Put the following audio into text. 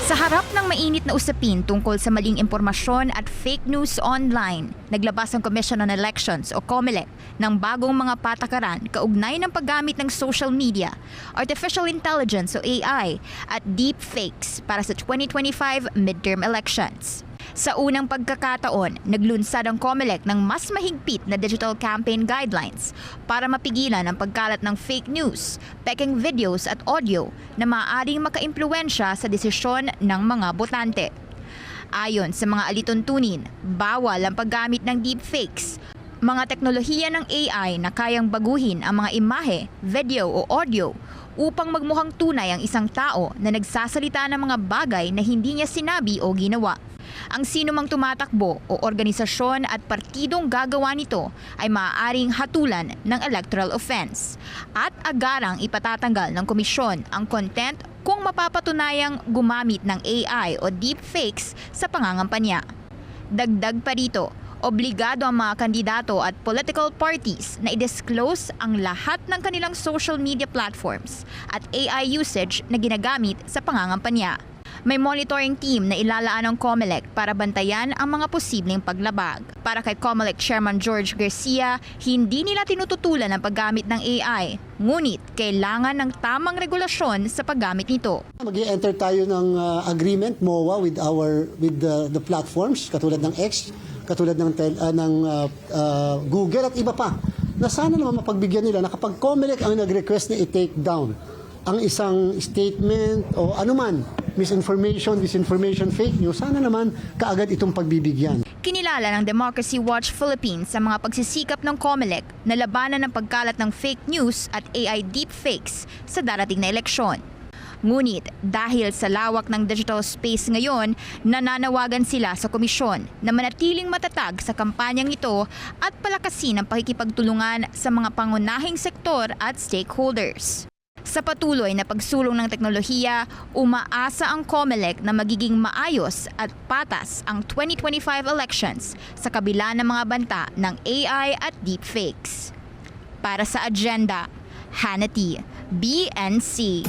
Sa harap ng mainit na usapin tungkol sa maling impormasyon at fake news online, naglabas ang Commission on Elections o COMELEC ng bagong mga patakaran kaugnay ng paggamit ng social media, artificial intelligence o AI at deepfakes para sa 2025 midterm elections. Sa unang pagkakataon, naglunsad ang COMELEC ng mas mahigpit na digital campaign guidelines para mapigilan ang pagkalat ng fake news, peking videos at audio na maaaring makaimpluwensya sa desisyon ng mga botante. Ayon sa mga alituntunin, bawal ang paggamit ng deepfakes, mga teknolohiya ng AI na kayang baguhin ang mga imahe, video o audio upang magmukhang tunay ang isang tao na nagsasalita ng mga bagay na hindi niya sinabi o ginawa. Ang sinumang tumatakbo o organisasyon at partidong gagawa nito ay maaaring hatulan ng electoral offense at agarang ipatatanggal ng komisyon ang content kung mapapatunayang gumamit ng AI o deepfakes sa pangangampanya. Dagdag pa rito, obligado ang mga kandidato at political parties na i-disclose ang lahat ng kanilang social media platforms at AI usage na ginagamit sa pangangampanya. May monitoring team na ilalaan ng COMELEC para bantayan ang mga posibleng paglabag. Para kay COMELEC Chairman George Garcia, hindi nila tinututulan ang paggamit ng AI, ngunit kailangan ng tamang regulasyon sa paggamit nito. Mag-enter tayo ng agreement MOA with the platforms katulad ng X, katulad ng Google at iba pa. Na sana naman mapagbigyan nila na kapag COMELEC ang nag-request na i-take down ang isang statement o anuman, misinformation, disinformation, fake news, sana naman kaagad itong pagbibigyan. Kinilala ng Democracy Watch Philippines sa mga pagsisikap ng COMELEC na labanan ng pagkalat ng fake news at AI deepfakes sa darating na eleksyon. Ngunit dahil sa lawak ng digital space ngayon, nananawagan sila sa komisyon na manatiling matatag sa kampanyang ito at palakasin ang pakikipagtulungan sa mga pangunahing sektor at stakeholders. Sa patuloy na pagsulong ng teknolohiya, umaasa ang COMELEC na magiging maayos at patas ang 2025 elections sa kabila ng mga banta ng AI at deepfakes. Para sa Agenda, Hannah T, BNC.